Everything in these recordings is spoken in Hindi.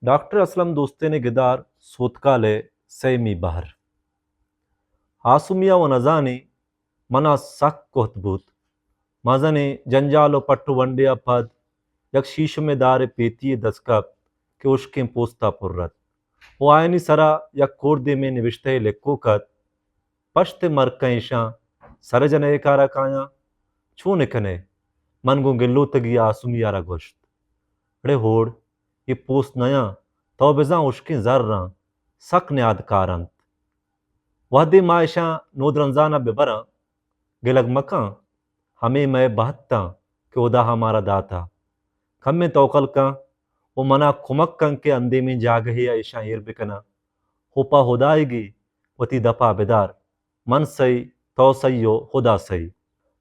डॉक्टर असलम दोस्तेने गिदार सोतकाले सैमी बहर आसुमिया व नजानी मना सक कोहतबूत मजने जंजालो पट्टू वंडिया पद यक शीश में दार पेती दस्कप के उश्के पोस्ता पुर्रत वो आयनी सरा यक कोर्दे में निविश्ते लेक्को कत पश्ते मर कैशा सरजने कारा काया छू निकने मन गो गिल्लो तगी आसुमिया रा गोश्त अड़े होड़ ये पोस्ट नया तो बेजा उश्के जर्रा सक न्याद कारंत वहदे मायशा नोदरंजाना बेबरा गिलग मका हमें मैं बहत्ता के उदा हमारा दाता खम में तोकल का वो मना खुमक कंग के अंदे में जागहे ऐशा ईर बिकना होपा होदाएगी वती दपा बेदार मन सही तो सही खुदा सही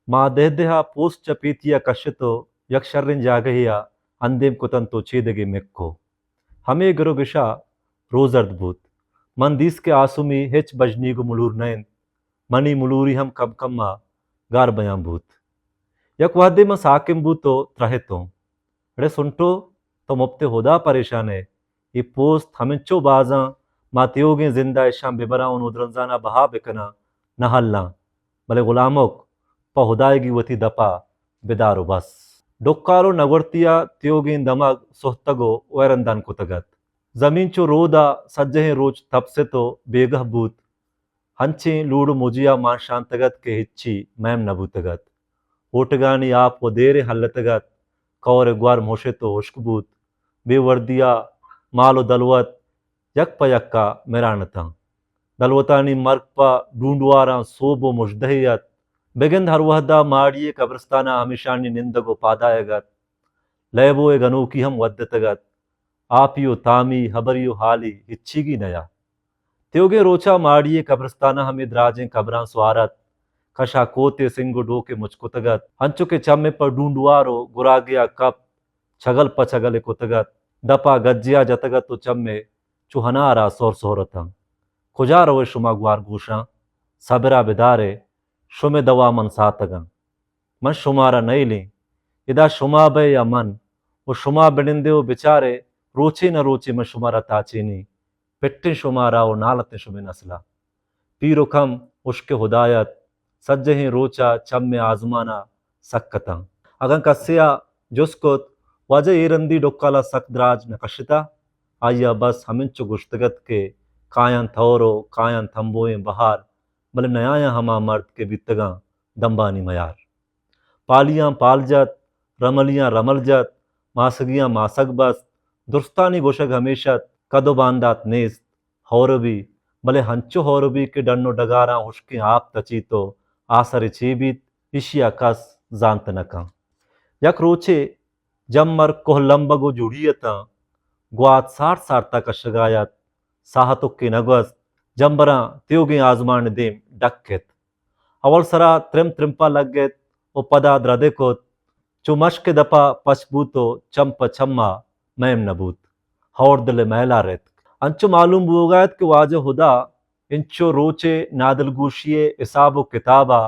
माँ देहदेहा पोस्ट चपीतिया कशतो यक्षर्रिन जागहिया अंदेम कुतन तो छेदगे मेक्को हमें गिरोगिशा रोजर्द भूत मन दिस के आसुमी हेच बजनी गो मुलूर नैन मनी मुलूरी हम कब कम्मा गार बयां भूत यक वादे में साकिम भूतो त्रहे तो अरे सुनटो तो मुफ्ते होदा परेशान है ये पोस्ट हमिंचो बाजा मातियोगे जिंदा शाम बेबरा उन उदरंजाना बहा बेकना नहलना भले गुलामोक पहुदाएगी वती दपा बेदारो बस डोक्कारो नगवर्तिया त्योगिन दमग सोहतगो वैरंदान कुतगत जमीन चो रोदा सज्जहे रोज तप से तो बेगह बूत हंचे लूड़ मुजिया मां शांतगत के हिच्ची मैम नबूतगत ओटगानी आप वो देरे हल्लतगत कौर ग्वार मोशे तो उश्कबूत बेवर्दिया मालो दलवत यक पयक्का मेरानता दलवतानी मर्क पा ढूंढवारा सोबो मुजदहियत बेगंद हर वहदा माड़िए कब्रस्ताना हमेशानी निंदगो पादायगत लैबो एक अनोखी हम वद्दतगत आपियो तामी हबरियो हाली हिच्छीगी नया त्योगे रोचा माड़िए कब्रस्ताना हमें द्राजें कब्रां स्वारत कशा कोते सिंगो डोके मुचकुतगत हंचो के चम्मे पर ढूंढवारो गुरागिया कप छगल पछगले कुतगत दपा गज्जिया जतगत तो चम्मे चुहनारा सोर सोरतं खुजा रवे शुमा ग्वार गोशा सबरा बेदारे शुमे दवा मन सातगं मन शुमारा नहीं ली इदा शुमा बे या मन वो शुमा बिनिंदे वो बेचारे रोचे न रोचे में शुमारा ताचेनी पिट्टे शुमारा और नालते शुमे नस्ला पीरो कम उश्के हुदायत सज्जे ही रोचा चम में आजमाना सक्कता अगं कस्या जुस्कुत वजह एरंदी डोक्काला सकद्राज नकशता आया बस हमिंचो गुश्तगत के कायन थौरो कायन थम्बोए बहार बल नयाया हमा मर्द के बितगा दम्बानी मयार पालियां पालजत रमलियां रमलजत मासगियां मासक बस दुर्स्तानी गोशग हमेशा कदो बांदात नेस्त हौरबी भले हंचो हौरबी के डन्नो डगारा हुश्के आप तची तो आसरे चेबित इशिया कस जानत नका यक रोचे जम्मर कोह लंबगो जुड़ियता ग्वात साठ सारता कशगायत साहतुक के नगस जम्बरा त्योगे आजमान देम डक्केत अवल सरा त्रिम त्रिम्पा लगेत ओ पदा द्रदेकोत चुमश के दपा पशबूतो चंप छम्मा मैम नबूत हौर दिल मैला रेत अंचो मालूम बुगायत के वाज हुदा इंचो रोचे नादल गुशिये इसाबो किताबा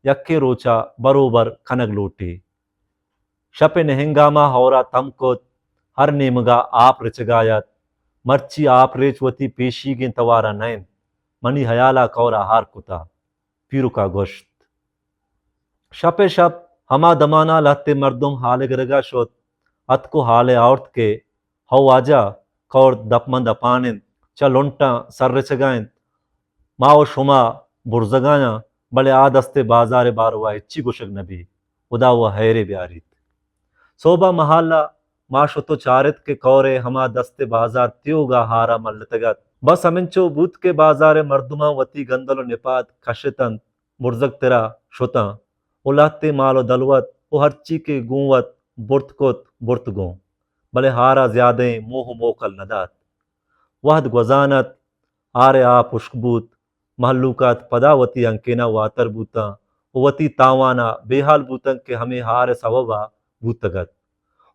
यक्के रोचा बरोबर खनग लोटी शपे नहंगामा हौरा तमकोत हर नेमगा आप रिचगायत मर्ची आप रेचवती पेशी के तवारा नैन मनी हयाला कौरा हार कुता पीरू का गोश्त शपे शप हमा दमाना लहते मर्दुम हाले गरगा शोत अत को हाले औरत के हौ आजा कौर दपमंद अपानिन च लोंटा सर रिचगायन माओ शुमा बुरजगाया बले आदस्ते बाजारे बारवा इच्ची गुशक नबी उदा हुआ हैरे ब्यारीत सोबा महल्ला माशुतो चारित के कौरे हमा दस्ते बाजार त्योगा हारा मल्लतगत बस हमिंचो बूत के बाजारे मर्दुमा वती गंदलो निपात कशितन मुर्जक तेरा शुता उलाते मालो दलवत ओ हरची के गुवत बुर्तकोत बुर्तगो भले हारा ज्यादे मोह मोकल नदात वहद गुजानत आरे आप उश्कबूत महल्लुकात पदावती अंकेना वातर बूता वती तावाना बेहाल बूतन के हमें हार सवबा बूतगत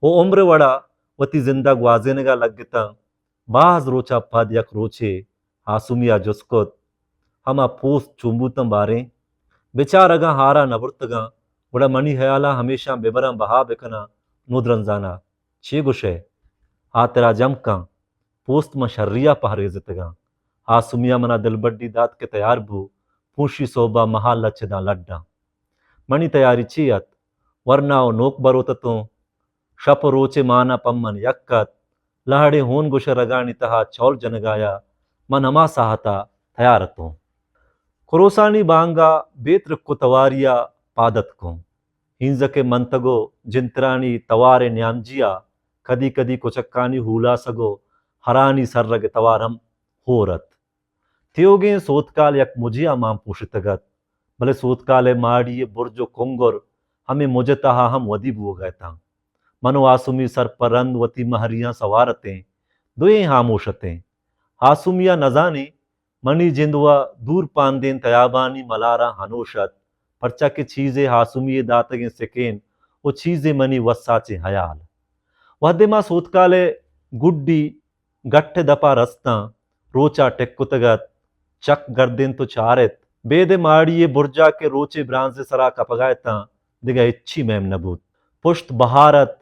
वो उम्र वड़ा वती जिंदा ग्वाजेनेगा लगता बाज रोचा पद यक रोचे आसुमिया जुस्कोत हमा पोस चुम्बूतम बारे बेचारगा हारा नबुर्तगा बड़ा मनी हयाला हमेशा बेबरा बहा बेकना नूदरंजाना छे गुशे आ तेरा जमका पोस्त मशर्रिया पहरेजतगा हासुमिया मना दिलबड्डी दात के तैयार बू पूशी सोबा महाल लच्छदा लड्डा मणि तैयारी चियत वरना नोक बरोततो शप रोचे माना पम्मन यक्कत लहड़े होन गुश रगानी तहा चौल जनगाया मन हमा साहता तैयारतो खुरोसानी बांगा बेत्र कुतवारिया पादत को हिंज के मंतगो जिंतरानी तवारे न्यामजिया कदी कदी कुचक्कानी हूला सगो हरानी सर्रग तवारम होरत त्योगे सोतकाल यक मुझिया मां पुषितगत भले सोतकाले माड़िए बुर्जो कुंगुर हमें मुझे तहा हम वदी बुओ गए था मनो आसुमी सर परंद वती महरियां सवारते दुए हामोशते हासुमिया नजाने मनी जिंदवा दूर पांदेन तयाबानी मलारा हनोशत परचा के चीजें हासुमिये दातगे सेकेन वो चीजें मनी वस्साचे हयाल वहदेमा सोतकाले गुड्डी गट्ठे दपा रस्ता रोचा टेक्कुतगत चक गर्दिन तो चारेत बेदे माड़िए बुर्जा के रोचे ब्रांजे सरा कपगायता दिगा इच्छी मैम नबूत पुष्ट बहारत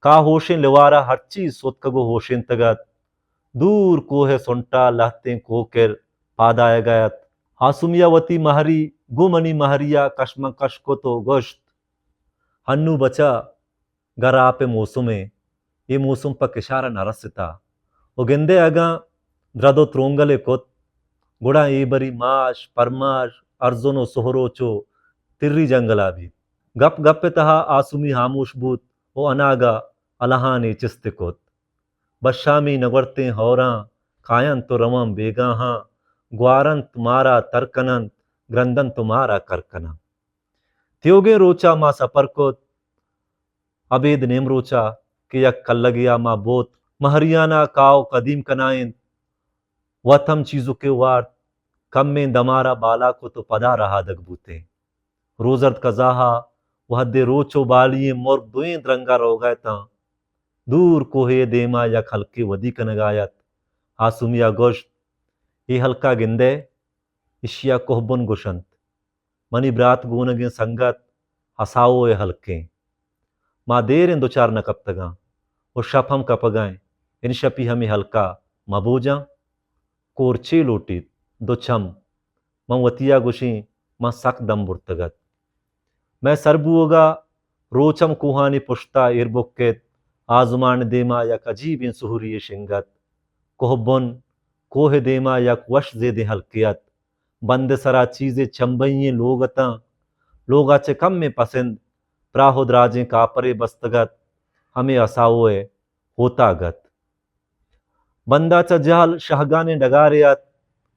का होशें लिवारा हर चीज सोतकगो होशें तगत दूर कोहे सुंटा लहते कोकर पादाय गयत हासुमियावती महरी गुमनी महरिया कश्मकश को तो गोश्त हन्नू बचा गरा पे मौसुमे ये मौसम पर किशारा नरसता वो गिंदे अगा द्रदो त्रोंगले कोत गुड़ा ये बरी माश परमाश अर्जुनो सोहरोचो तिर्री जंगला भी गप गप तहा आसुमी हामूश बूत वो अनागा अलहानी चिस्तिकोत बशामी नगरते हौरा कायन तो रवम बेगाहा ग्वारन तुम्हारा तरकनंत ग्रंदन तुम्हारा करकना त्योगे रोचा मा सपर को अबेद नेम रोचा कि यक कल्लगिया मा बोत महरियाना काव कदीम कनाइन वथम चीजों के वार कम में दमारा बाला को तो पदा रहा दगबूते रोजर्द कजाहा वह दे रोचो बालिए मोर दुए द्रंगा रो गए ता दूर कोहे देमा यक हल्के वदी कनगायत हासुमिया गोश्त ये हल्का गिंदे इशिया कोहबुन गुशंत मनी ब्रात गूनगे संगत हसाओ ये हल्के माँ देर इन दो चार न कब तगा और शप हम कपगाएं इन शपी हमें हल्का मबूजा कोरचे लोटी दो छम वतिया गुशी माँ सक दम बुर्तगत मैं सरबुओगा रोचम कुहानी पुश्ता इरबुक्केत आजुमान देमा यक अजीब इन सुहुरी शिंगत कोहबुन कोहे देमा यक वश जेदे हल्कियत बंद सरा चीजें चंबइये लोगता लोगाचे कम में पसंद प्राहुद्राजें कापरे बस्तगत हमें असाओए होतागत बंदाचा जहल शहगाने डगारियत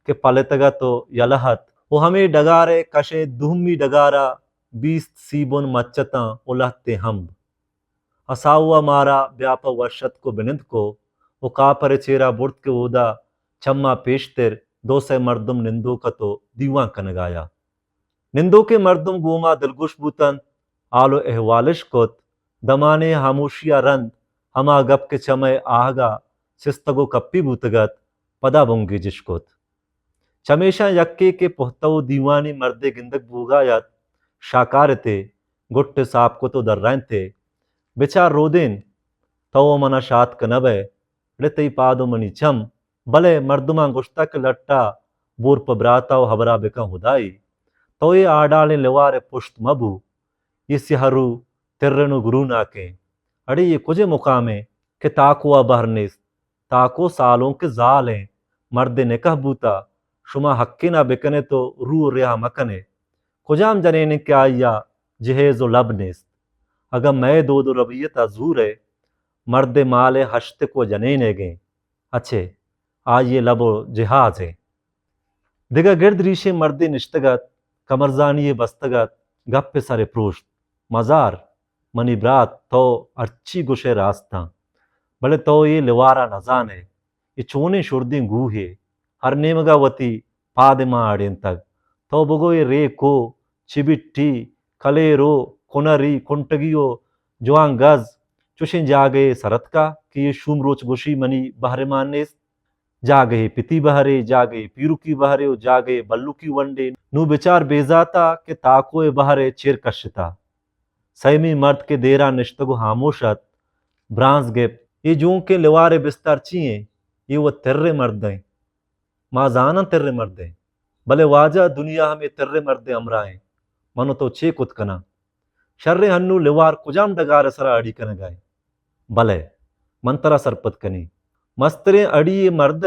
के पलतगत तो यलहत वो हमें डगारे कशे दुहमी डगारा 20 सीबुन मच्चता उलहते हम असाउआ मारा व्याप वर्षत को बिनिंद को वो कापरे चेरा बुर्द के ओदा छम्मा पेशतिर 200 मर्दुम निंदो का तो दीवा कनगाया निंदो के मर्दुम गोमा दिलगुश बूतन आलो एहवालिश कोत दमाने हामोशिया रंद हमा गप के चमय आहगा सिस्तगो कप्पी बूतगत पदा बुंगी जिशकोत चमेशा यक्के के पुख्तव दीवानी मर्दे गिंदक बूगायत शाकारते गुट्ट साप को तो दर्राइन थे बेचार रोदेन तो मना शात कनबे ऋतई पादो मनी चम भले मर्दुमा गुश्ता के लट्टा बोर पबराता हबरा बेका हुदाई तो ये आडाले लेवारे पुष्ट मबू ये सिहरू तिर्रनु गुरु नाके अड़े ये कुजे मुकामे के ताकुआ बहरनेस ताको सालों के जाल हैं मर्दे ने कह बूता शुमा हक्के ना बिकने तो रू रिया मकने कुजाम जने ने क्या या जहेजो लबनेस अगर मैं दो रबियत अजूर है मर्दे माले हश्त को जने ने गए अच्छे आज ये लबो जिहाज है दिगा गिर्द रीशे मर्दे निश्तगत कमरजानी बस्तगत गप्पे सारे प्रोश्त मजार मनी ब्रात तो अर्ची गुशे रास्ता भले तो ये लिवारा नजान है ये चोने शुर्दी गूहे हर नेमगावती पादमा आड़ेन तक तो बगो ये रे को चिबिट्टी कलेरो कोनरी कुंटगियो जुआं गज चुशिन जागे सरत का कि ये शुम रोच गुशी मनी बहरे मानने जागे पिती बहरे जागे पीरू की बहरे जागे बल्लू की वंडे नू बिचार बेजाता के ताकोए बहरे चेर कश्यता सैमी मर्द के देरा निश्तगु हामोशत ब्रांस गेप ये जूं के लिवारे बिस्तर चिए ये वो तेर्रे मर्द हैं, माँ जाना तेर्रे मर्द हैं, भले वाजा दुनिया हमें तेर्रे मर्द अमराएं, मनो तो चे कुतकना शर्रे हन्नू लिवार कुजाम डगार सरा अड़ी कन गाए, भले मंतरा सरपत कनी मस्तरे अड़ी ये मर्द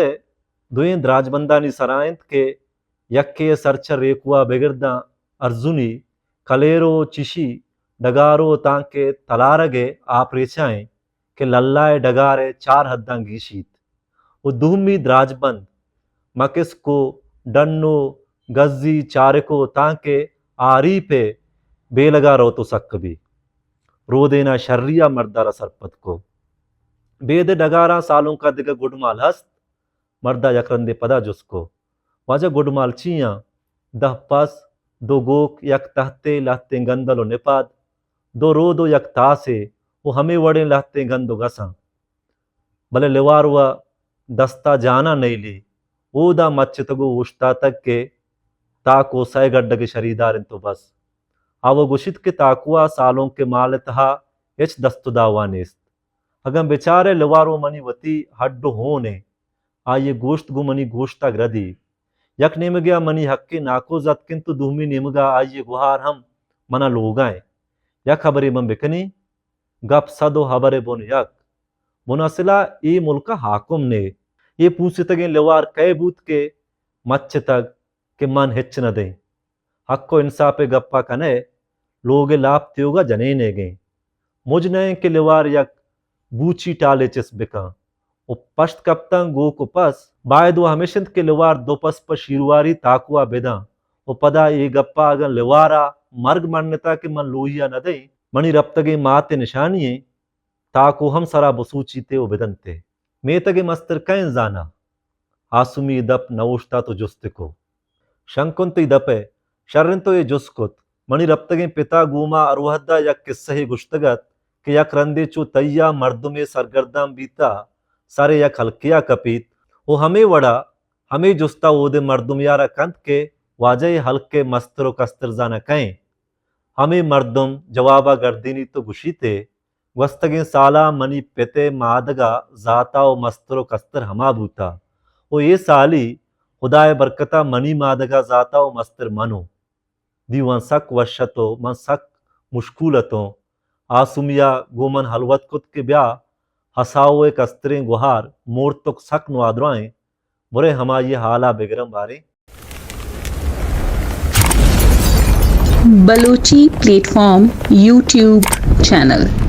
दुए द्राजबंदानी सरायंत के यक्के सरचर रेकुआ बेगिरदा अर्जुनी कलेरो चिशी डगारो तांके तलारगे आप रेचाएं के लल्लाए डगारे 4 हद्दां गीशीत वो दुहमी द्राजबंद मकिस को डन्नो गज्जी चारको तांके आरी पे बेलगा रो तो सक भी रो देना शर्रिया मर्दारा सरपत को बेद डगारा सालों का दिग गुडमाल हस्त मर्दा यकरंदे पदा जुसको वाजा गुडमाल चिया दह पास दो गोक यक तहते लहते गंदलो निपाद दो रो दो यक तासे वो हमें वड़े लहते गंदो गसा भले लिवार हुआ दस्ता जाना नहीं ली ओदा मच्चितगु उश्ता तक के ताको सय गड्ड के शरीदार तो बस आवो गुशित के ताकुआ सालों के माल तहा एच दस्तुदावानेस्त अगम बेचारे लिवारो मनी वती हड्डो होने आये गोश्त गु मनी गोश्ता ग्रदी यक निमगया मनी हक्के नाको जत किंतु दुहमी निमगा आये गुहार हम मना लोगाए यक खबरे बम बिकनी गप सदो हबरे बोन यक मुनासिला ए मुल्का हाकुम ने ये पूछे तगे लिवार कई बूत के मच्छ तक के मन हिच न दे हक्को इंसापे गप्पा कने लोगे लाभ त्योगा जनेने गए मुझ नए के लिवार यक बूची टाले चिस बिका ओ पश्त कप्तंग गो को पस बायदो हमेशंत के लिवार दो पस पर शीरुवारी ताकुआ बेदा ओ पदा ये गप्पा अगर लिवारा मर्ग मान्यता के मन लोहिया न दे मणि रप्तगे माते निशानिये ताको हम सरा बसूचीते ओ बेदनते मेतगे मस्तर कैन जाना आसुमी दप नवोश्ता तो जुस्तिको शंकुंत दपे शर्रन तो ये जुस्कुत मणि रप्तगे पिता गुमा अरुहद्दा या किस्सा ही गुश्तगत कि यक रंदे चो तैया मर्दुमे सरगर्दाम बीता सारे यक हल्किया कपीत वो हमें वड़ा हमें जुस्ता ओदे मर्दुम यारा कंत के वाजय हल्के मस्तरो कस्तर जाना कहें हमें मर्दुम जवाबा गर्दीनी तो गुशीते वस्तगे साला मनी पेते मादगा जाता ओ मस्तरो कस्तर हमा बूता वो ये साली खुदाए बरकता मनी मादगा जाता ओ मस्तर मनो दीवान सक वशतो मन सक मुश्कुलतों आसुमिया गोमन हलवत कुत के ब्या हसाओ एक अस्त्रें गुहार मोर तुक सक नुआद्राएं बुरे हमा ये हाला बेगरम बारे बलोची प्लेटफॉर्म यूट्यूब चैनल।